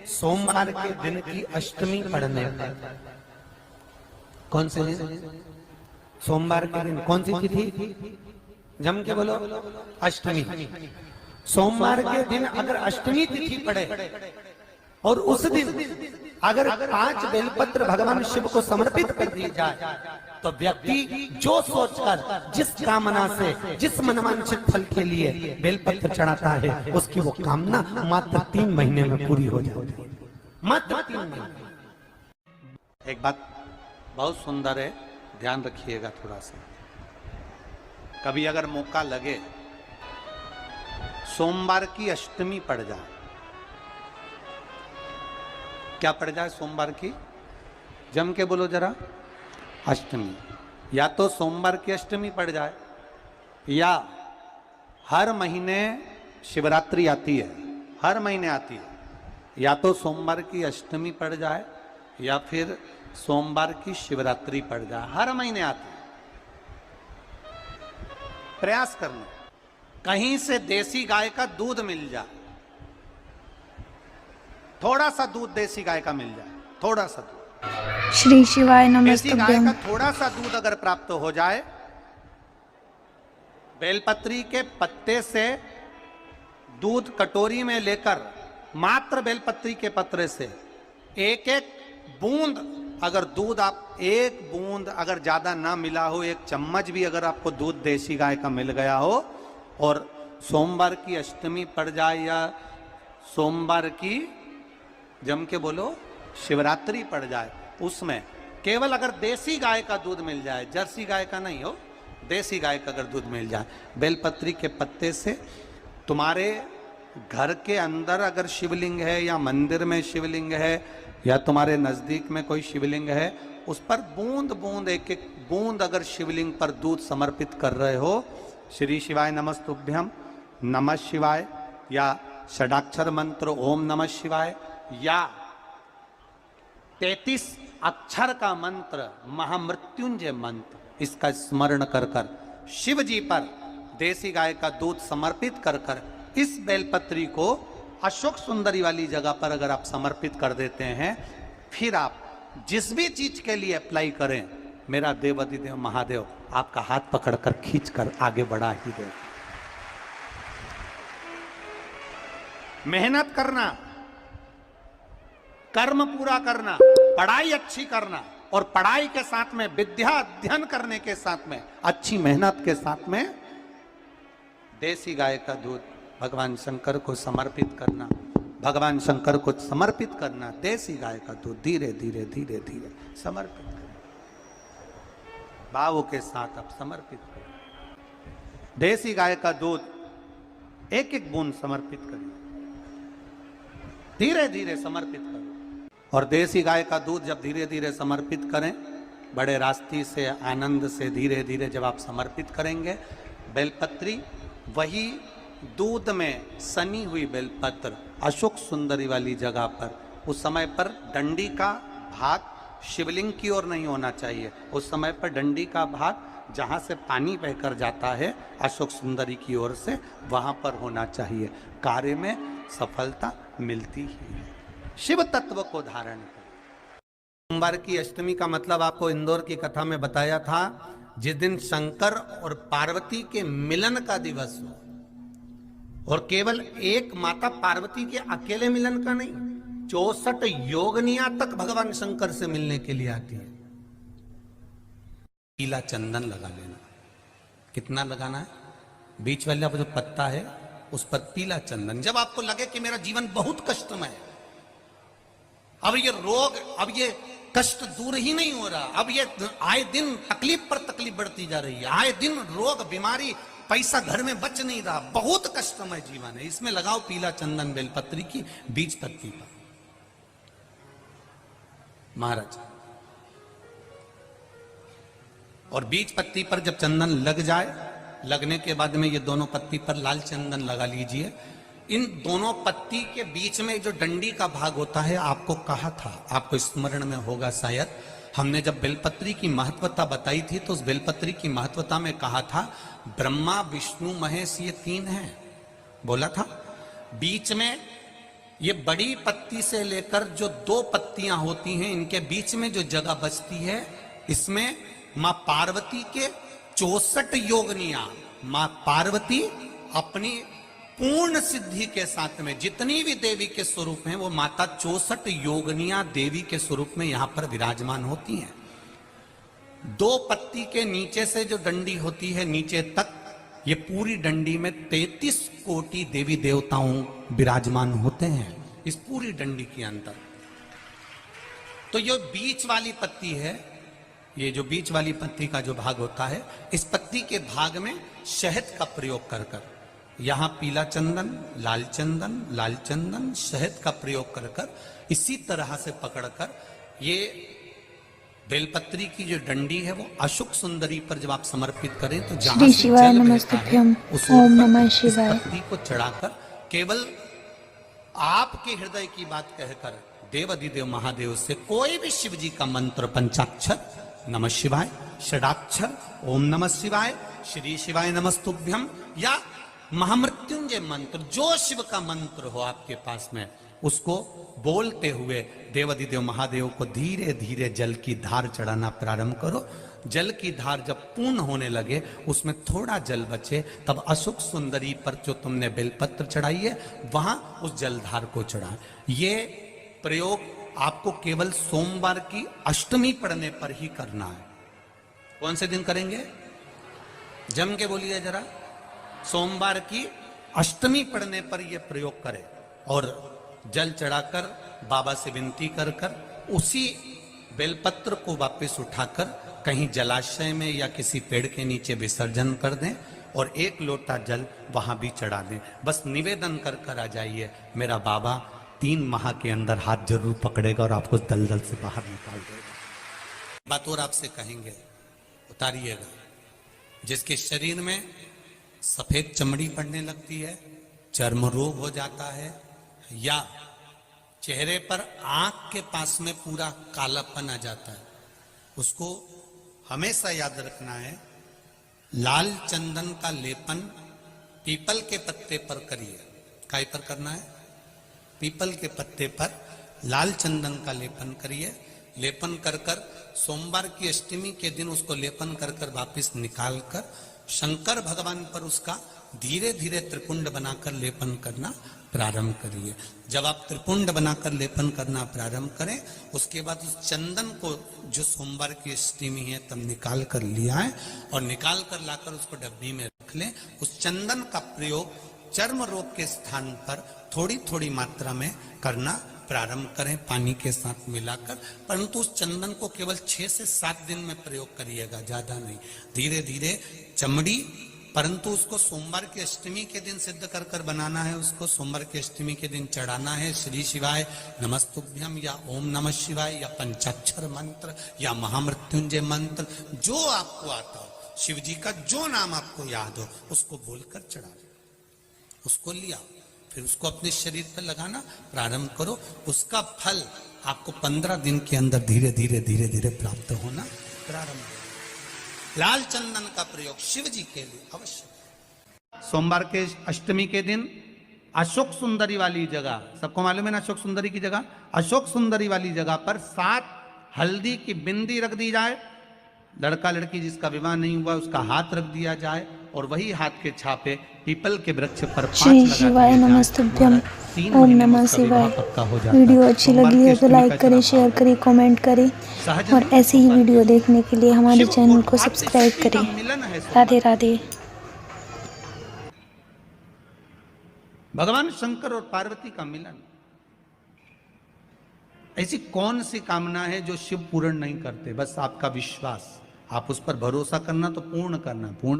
सोमवार के दिन की अष्टमी पढ़ने पर, कौन से दिन? सोमवार के दिन कौन सी तिथि? जम के बोलो, अष्टमी। सोमवार के दिन अगर अष्टमी तिथि पड़े और उस दिन अगर 5 बेलपत्र भगवान शिव को समर्पित कर दी जाए तो व्यक्ति जो सोचकर, जिस कामना से, जिस मनवांछित फल के लिए बेलपत्र चढ़ाता है, उसकी वो कामना मात्र 3 महीने में पूरी हो जाती है। मात्र 3 महीने। एक बात बहुत सुंदर है, ध्यान रखिएगा थोड़ा सा। कभी अगर मौका लगे, सोमवार की अष्टमी पड़ जाए, क्या पड़ जाए सोमवार की? जम के बोलो जरा, अष्टमी। या तो सोमवार की अष्टमी पड़ जाए, या हर महीने शिवरात्रि आती है, हर महीने आती है, या तो सोमवार की अष्टमी पड़ जाए या फिर सोमवार की शिवरात्रि पड़ जाए, हर महीने आती है। प्रयास करना कहीं से देसी गाय का दूध मिल जाए, थोड़ा सा दूध देसी गाय का मिल जाए, थोड़ा सा दूध, श्री शिवाय देसी गाय नमस्तुभ्यं। का थोड़ा सा दूध अगर प्राप्त हो जाए, बेलपत्री के पत्ते से दूध कटोरी में लेकर, मात्र बेलपत्री के पत्रे से एक एक बूंद अगर दूध, आप एक बूंद अगर ज्यादा ना मिला हो, 1 चम्मच भी अगर आपको दूध देसी गाय का मिल गया हो, और सोमवार की अष्टमी पड़ जाए या सोमवार की, जम के बोलो, शिवरात्रि पड़ जाए, उसमें केवल अगर देसी गाय का दूध मिल जाए, जर्सी गाय का नहीं हो, देसी गाय का अगर दूध मिल जाए, बेलपत्री के पत्ते से, तुम्हारे घर के अंदर अगर शिवलिंग है या मंदिर में शिवलिंग है या तुम्हारे नजदीक में कोई शिवलिंग है, उस पर बूंद बूंद, एक एक बूंद अगर शिवलिंग पर दूध समर्पित कर रहे हो, श्री शिवाय नमस्तुभ्यम, नमः शिवाय, या षडाक्षर मंत्र ओम नमः शिवाय, या 33 अक्षर का मंत्र महामृत्युंजय मंत्र, इसका स्मरण कर कर शिव जी पर देसी गाय का दूध समर्पित कर कर इस बेलपत्री को अशोक सुंदरी वाली जगह पर अगर आप समर्पित कर देते हैं, फिर आप जिस भी चीज के लिए अप्लाई करें, मेरा देवाधिदेव महादेव आपका हाथ पकड़कर खींचकर आगे बढ़ा ही दे। मेहनत करना, कर्म पूरा करना, पढ़ाई अच्छी करना, और पढ़ाई के साथ में विद्या अध्ययन करने के साथ में अच्छी मेहनत के साथ में देसी गाय का दूध भगवान शंकर को समर्पित करना, भगवान शंकर को समर्पित करना, देसी गाय का दूध धीरे धीरे धीरे धीरे समर्पित करना, भावों के साथ आप समर्पित करें। देसी गाय का दूध एक एक बूंद समर्पित करिए, धीरे धीरे समर्पित करो। और देसी गाय का दूध जब धीरे धीरे समर्पित करें, बड़े रास्ते से, आनंद से धीरे धीरे जब आप समर्पित करेंगे, बेलपत्री वही दूध में सनी हुई बेलपत्र अशोक सुंदरी वाली जगह पर, उस समय पर डंडी का भाग शिवलिंग की ओर नहीं होना चाहिए, उस समय पर डंडी का भाग जहाँ से पानी बहकर जाता है अशोक सुंदरी की ओर से, वहाँ पर होना चाहिए। कार्य में सफलता मिलती ही है। शिव तत्व को धारण कर। सोमवार की अष्टमी का मतलब आपको इंदौर की कथा में बताया था, जिस दिन शंकर और पार्वती के मिलन का दिवस हो, और केवल एक माता पार्वती के अकेले मिलन का नहीं, 64 योगनिया तक भगवान शंकर से मिलने के लिए आती है। पीला चंदन लगा लेना। कितना लगाना है? बीच वाला जो पत्ता है उस पर पीला चंदन। जब आपको लगे कि मेरा जीवन बहुत कष्टमय है, अब ये रोग, अब ये कष्ट दूर ही नहीं हो रहा, अब ये आए दिन तकलीफ पर तकलीफ बढ़ती जा रही है, आए दिन रोग, बीमारी, पैसा घर में बच नहीं रहा, बहुत कष्टमय जीवन है, इसमें लगाओ पीला चंदन बेलपत्री की बीज पत्ती पर। महाराज, और बीज पत्ती पर जब चंदन लग जाए, लगने के बाद में ये दोनों पत्ती पर लाल चंदन लगा लीजिए। इन दोनों पत्ती के बीच में जो डंडी का भाग होता है, आपको कहा था, आपको स्मरण में होगा शायद, हमने जब बेलपत्री की महत्वता बताई थी तो उस बेलपत्री की महत्वता में कहा था ब्रह्मा विष्णु महेश ये 3 हैं, बोला था। बीच में ये बड़ी पत्ती से लेकर जो 2 पत्तियां होती हैं, इनके बीच में जो जगह बचती है, इसमें मां पार्वती के 64 योगनियां, मां पार्वती अपनी पूर्ण सिद्धि के साथ में जितनी भी देवी के स्वरूप हैं, वो माता 64 योगनियां देवी के स्वरूप में यहां पर विराजमान होती हैं। 2 पत्ती के नीचे से जो डंडी होती है नीचे तक, ये पूरी डंडी में 33 कोटि देवी देवताओं विराजमान होते हैं इस पूरी डंडी के अंदर। तो ये बीच वाली पत्ती है, ये जो बीच वाली पत्ती का जो भाग होता है, इस पत्ती के भाग में शहद का प्रयोग कर कर, यहां पीला चंदन, लाल चंदन, शहद का प्रयोग कर कर, इसी तरह से पकड़कर ये बेलपत्री की जो डंडी है वो अशोक सुंदरी पर जब आप समर्पित करें तो जहां श्री से शिवाय जल नमस्तुभ्यं, बहता है, उस ओम ओर पर नमः इस शिवाय। पत्ती को चढ़ाकर केवल आपके हृदय की बात कहकर देव अधिदेव महादेव से कोई भी शिव जी का मंत्र, पंचाक्षर नमः शिवाय, षडाक्षर ओम नमः शिवाय, श्री शिवाय नमस्तुभ्यम, या महामृत्युंजय मंत्र, जो शिव का मंत्र हो आपके पास में, उसको बोलते हुए देवाधिदेव महादेव को धीरे धीरे जल की धार चढ़ाना प्रारंभ करो। जल की धार जब पूर्ण होने लगे, उसमें थोड़ा जल बचे, तब अशोक सुंदरी पर जो तुमने बेलपत्र चढ़ाई है वहां उस जलधार को चढ़ा। ये प्रयोग आपको केवल सोमवार की अष्टमी पढ़ने पर ही करना है। कौन से दिन करेंगे? जम के बोलिए जरा। सोमवार की अष्टमी पढ़ने पर यह प्रयोग करें और जल चढ़ाकर बाबा से विनती कर कर उसी बेलपत्र को वापस उठाकर कहीं जलाशय में या किसी पेड़ के नीचे विसर्जन कर दें और 1 लोटा जल वहां भी चढ़ा दें। बस निवेदन कर कर आ जाइए, मेरा बाबा 3 माह के अंदर हाथ जरूर पकड़ेगा और आपको दलदल से बाहर निकाल देगा। बात और आपसे कहेंगे, उतारिएगा। जिसके शरीर में सफेद चमड़ी पड़ने लगती है, चर्म रोग हो जाता है, या चेहरे पर आंख के पास में पूरा कालापन आ जाता है, उसको हमेशा याद रखना है, लाल चंदन का लेपन पीपल के पत्ते पर करिए। काय पर करना है? पीपल के पत्ते पर लाल चंदन का लेपन करिए। लेपन कर कर सोमवार की अष्टमी के दिन उसको लेपन कर कर वापिस निकाल कर शंकर भगवान पर उसका धीरे धीरे त्रिपुंड बनाकर लेपन करना प्रारंभ करिए। जब आप त्रिपुंड बनाकर लेपन करना प्रारंभ करें, उसके बाद उस चंदन को जो सोमवार की अष्टमी है तब निकाल कर लिया है और निकाल कर लाकर उसको डब्बी में रख लें। उस चंदन का प्रयोग चर्म रोग के स्थान पर थोड़ी थोड़ी मात्रा में करना प्रारंभ करें, पानी के साथ मिलाकर। परंतु उस चंदन को केवल 6 से 7 दिन में प्रयोग करिएगा, ज्यादा नहीं। धीरे धीरे चमड़ी, परंतु उसको सोमवार की अष्टमी के दिन सिद्ध कर कर बनाना है। उसको सोमवार की अष्टमी के दिन चढ़ाना है श्री शिवाय नमस्तुभ्यम या ओम नमः शिवाय या पंचाक्षर मंत्र या महामृत्युंजय मंत्र, जो आपको आता हो, शिव जी का जो नाम आपको याद हो उसको बोलकर चढ़ा, उसको लिया, फिर उसको अपने शरीर पर लगाना प्रारंभ करो। उसका फल आपको 15 दिन के अंदर धीरे धीरे धीरे धीरे प्राप्त होना प्रारंभ हो। लाल चंदन का प्रयोग शिव जी के लिए अवश्य। सोमवार के अष्टमी के दिन अशोक सुंदरी वाली जगह, सबको मालूम है ना अशोक सुंदरी की जगह, अशोक सुंदरी वाली जगह पर 7 हल्दी की बिंदी रख दी जाए। लड़का लड़की जिसका विवाह नहीं हुआ उसका हाथ रख दिया जाए और वही हाथ के छापे पीपल के वृक्ष पर 5 श्री शिवाय नमस्तुभ्यं, ओम नमः शिवाय। वीडियो अच्छी लगी है तो लाइक करें, शेयर करें, कमेंट करें और ऐसी ही वीडियो देखने के लिए हमारे चैनल को सब्सक्राइब करें। राधे राधे। भगवान शंकर और पार्वती का मिलन, ऐसी कौन सी कामना है जो शिव पूर्ण नहीं करते? बस आपका विश्वास, आप उस पर भरोसा करना तो पूर्ण करना, पूर्ण